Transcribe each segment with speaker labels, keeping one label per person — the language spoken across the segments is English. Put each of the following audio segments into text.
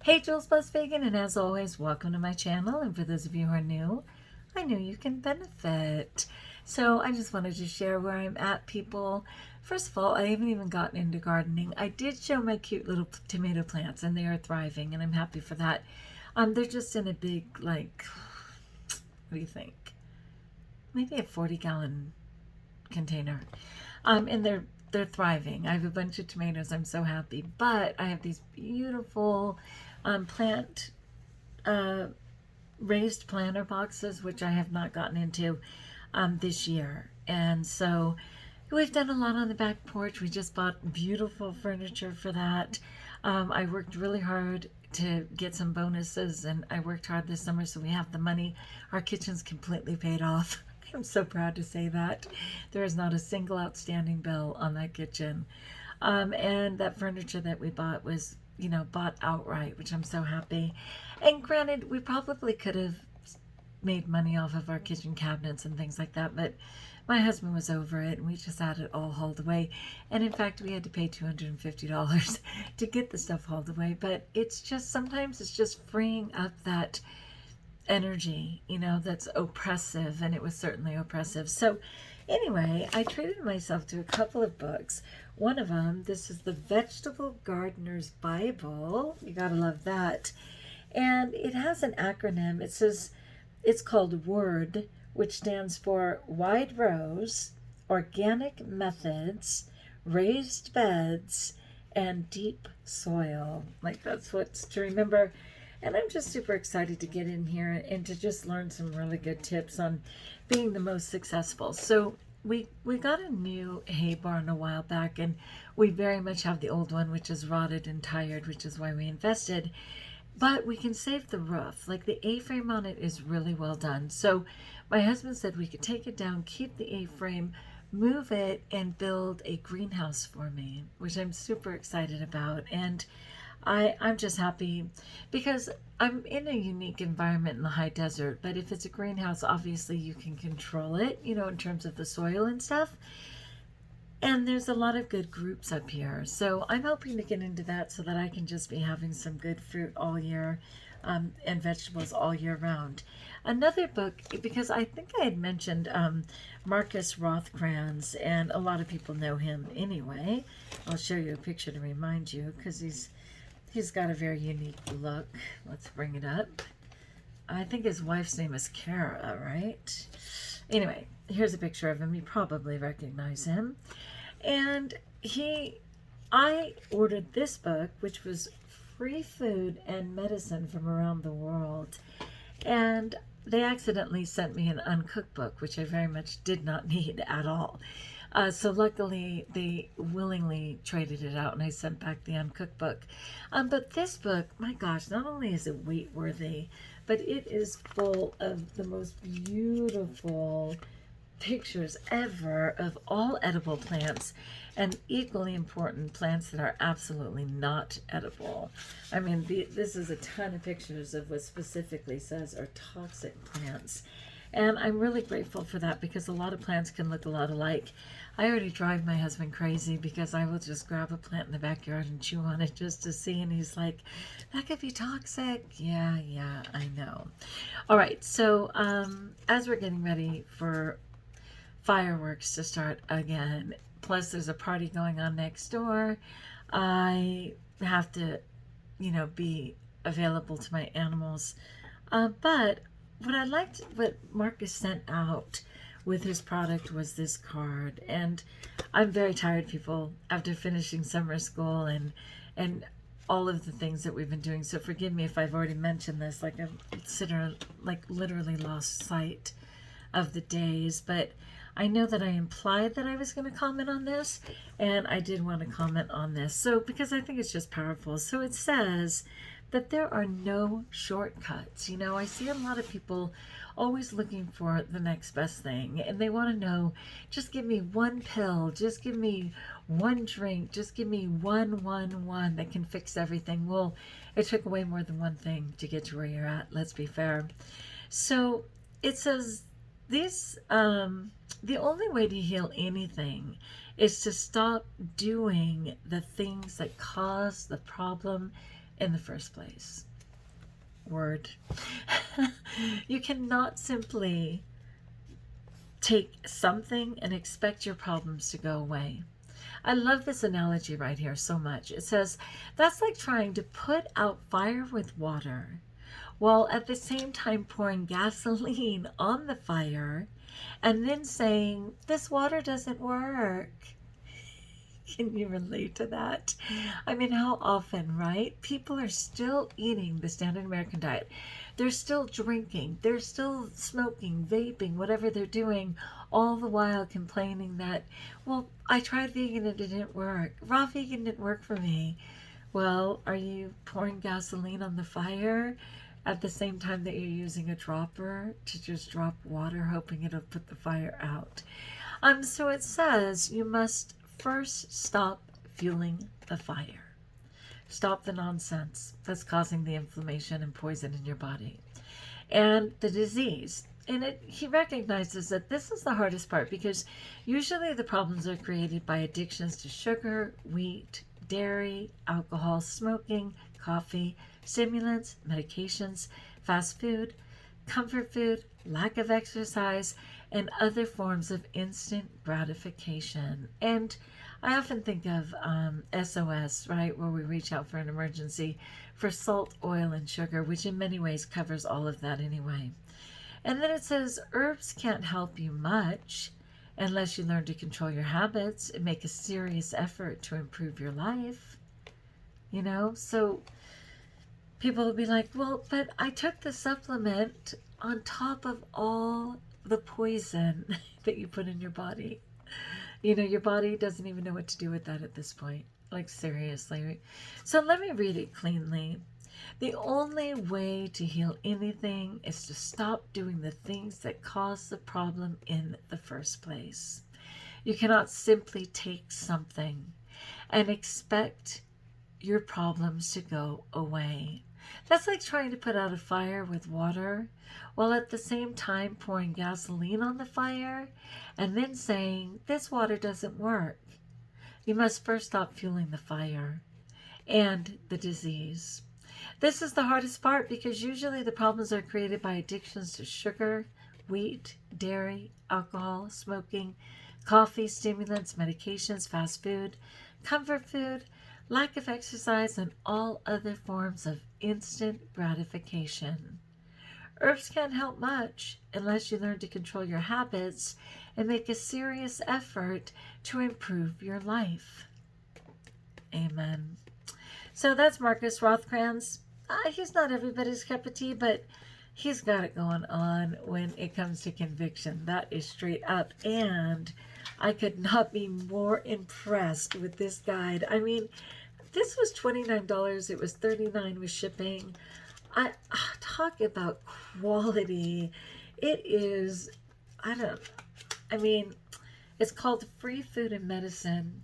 Speaker 1: Hey, JulesBlessedVegan, and as always, welcome to my channel. And for those of you who are new, I know you can benefit. So I just wanted to share where I'm at, people. First of all, I haven't even gotten into gardening. I did show my cute little tomato plants, and they are thriving, and I'm happy for that. They're just in a big, like, what do you think? Maybe a 40-gallon container. And they're thriving. I have a bunch of tomatoes. I'm so happy. But I have these beautiful plant raised planter boxes, which I have not gotten into this year. And so we've done a lot on the back porch. We just bought beautiful furniture for that. I worked really hard to get some bonuses, and I worked hard this summer, so we have the money. Our kitchen's completely paid off. I'm so proud to say that. There is not a single outstanding bill on that kitchen. And that furniture that we bought was, bought outright, which I'm so happy. And granted, we probably could have made money off of our kitchen cabinets and things like that, but my husband was over it, and we just had it all hauled away. And in fact, we had to pay $250 to get the stuff hauled away. But it's just, sometimes it's just freeing up that energy, that's oppressive, and it was certainly oppressive. So anyway, I treated myself to a couple of books. One of them, this is the Vegetable Gardener's Bible. You gotta love that. And it has an acronym. It's called WORD, which stands for Wide Rows, Organic Methods, Raised Beds, and Deep Soil. Like, that's what's to remember. And I'm just super excited to get in here and to just learn some really good tips on being the most successful. So we got a new hay barn a while back, and we very much have the old one, which is rotted and tired, which is why we invested. But we can save the roof. Like, the A-frame on it is really well done. So my husband said we could take it down, keep the A-frame, move it, and build a greenhouse for me, which I'm super excited about. And I'm just happy because I'm in a unique environment in the high desert, but if it's a greenhouse, obviously you can control it, in terms of the soil and stuff. And there's a lot of good groups up here. So I'm hoping to get into that so that I can just be having some good fruit all year and vegetables all year round. Another book, because I think I had mentioned Marcus Rothcranz, and a lot of people know him anyway. I'll show you a picture to remind you, because he's got a very unique look. Let's bring it up. I think his wife's name is Kara, right? Anyway, here's a picture of him. You probably recognize him. And I ordered this book, which was free food and medicine from around the world. And they accidentally sent me an uncooked book, which I very much did not need at all. So luckily, they willingly traded it out, and I sent back the uncooked book. But this book, my gosh, not only is it weight worthy, but it is full of the most beautiful pictures ever of all edible plants, and equally important, plants that are absolutely not edible. I mean, this is a ton of pictures of what specifically says are toxic plants. And I'm really grateful for that, because a lot of plants can look a lot alike. I already drive my husband crazy because I will just grab a plant in the backyard and chew on it just to see, and he's like, that could be toxic. Yeah, I know. All right, so as we're getting ready for fireworks to start again, plus there's a party going on next door, I have to, be available to my animals. But what Marcus sent out with his product was this card. And I'm very tired, people, after finishing summer school and all of the things that we've been doing. So forgive me if I've already mentioned this. Like, I've literally lost sight of the days. But I know that I implied that I was going to comment on this, and I did want to comment on this. So, because I think it's just powerful. So it says that there are no shortcuts. I see a lot of people always looking for the next best thing, and they want to know, just give me one pill, just give me one drink, just give me one that can fix everything. Well, it took away more than one thing to get to where you're at, let's be fair. So it says the only way to heal anything is to stop doing the things that cause the problem in the first place. Word. You cannot simply take something and expect your problems to go away. I love this analogy right here so much. It says, that's like trying to put out fire with water while at the same time pouring gasoline on the fire and then saying, this water doesn't work. Can you relate to that? I mean, how often, right? People are still eating the standard American diet. They're still drinking. They're still smoking, vaping, whatever they're doing, all the while complaining that, well, I tried vegan and it didn't work. Raw vegan didn't work for me. Well, are you pouring gasoline on the fire at the same time that you're using a dropper to just drop water, hoping it'll put the fire out? So it says you must first stop fueling the fire. Stop the nonsense that's causing the inflammation and poison in your body and the disease. And he recognizes that this is the hardest part because usually the problems are created by addictions to sugar, wheat, dairy, alcohol, smoking, coffee, stimulants, medications, fast food, comfort food, lack of exercise, and other forms of instant gratification. And I often think of SOS, right, where we reach out for an emergency for salt, oil, and sugar, which in many ways covers all of that anyway. And then it says, herbs can't help you much unless you learn to control your habits and make a serious effort to improve your life. You know, so people will be like, well, but I took the supplement on top of all the poison that you put in your body. You know, your body doesn't even know what to do with that at this point. Like, seriously. So let me read it cleanly. The only way to heal anything is to stop doing the things that cause the problem in the first place. You cannot simply take something and expect your problems to go away. That's like trying to put out a fire with water while at the same time pouring gasoline on the fire and then saying, this water doesn't work. You must first stop fueling the fire and the disease. This is the hardest part because usually the problems are created by addictions to sugar, wheat, dairy, alcohol, smoking, coffee, stimulants, medications, fast food, comfort food, lack of exercise, and all other forms of instant gratification. Herbs can't help much unless you learn to control your habits and make a serious effort to improve your life. Amen. So that's Marcus Rothcranz. He's not everybody's cup of tea, but he's got it going on when it comes to conviction. That is straight up. And I could not be more impressed with this guide. I mean, this was $29. It was $39 with shipping. Talk about quality. It is, it's called Free Food and Medicine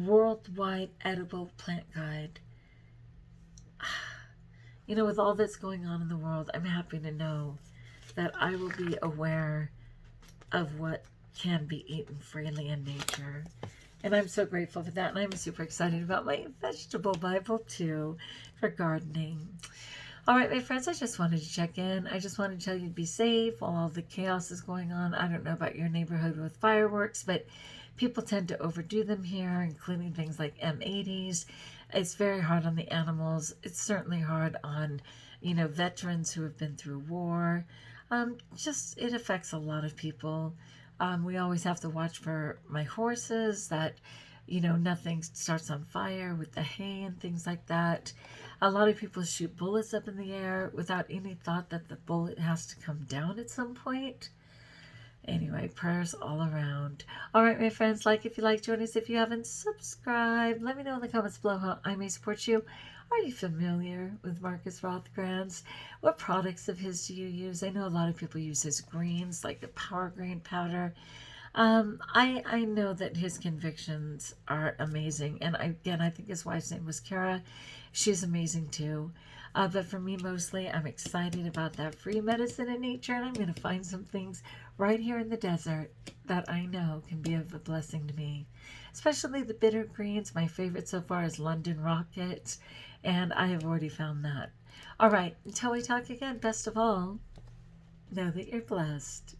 Speaker 1: Worldwide Edible Plant Guide. You know, with all that's going on in the world, I'm happy to know that I will be aware of what can be eaten freely in nature. And I'm so grateful for that. And I'm super excited about my vegetable Bible too for gardening. All right, my friends, I just wanted to check in. I just wanted to tell you to be safe while all the chaos is going on. I don't know about your neighborhood with fireworks, but people tend to overdo them here, including things like M80s. It's very hard on the animals. It's certainly hard on, veterans who have been through war. It affects a lot of people. We always have to watch for my horses that, nothing starts on fire with the hay and things like that. A lot of people shoot bullets up in the air without any thought that the bullet has to come down at some point. Anyway, prayers all around. All right, my friends, if you like, join us if you haven't subscribed. Let me know in the comments below how I may support you. Are you familiar with Marcus Rothkranz? What products of his do you use? I know a lot of people use his greens, like the power green powder. I know that his convictions are amazing. And I think his wife's name was Kara. She's amazing too. But for me, mostly, I'm excited about that free medicine in nature. And I'm going to find some things right here in the desert that I know can be of a blessing to me. Especially the bitter greens. My favorite so far is London Rocket. And I have already found that. All right, until we talk again, best of all, know that you're blessed.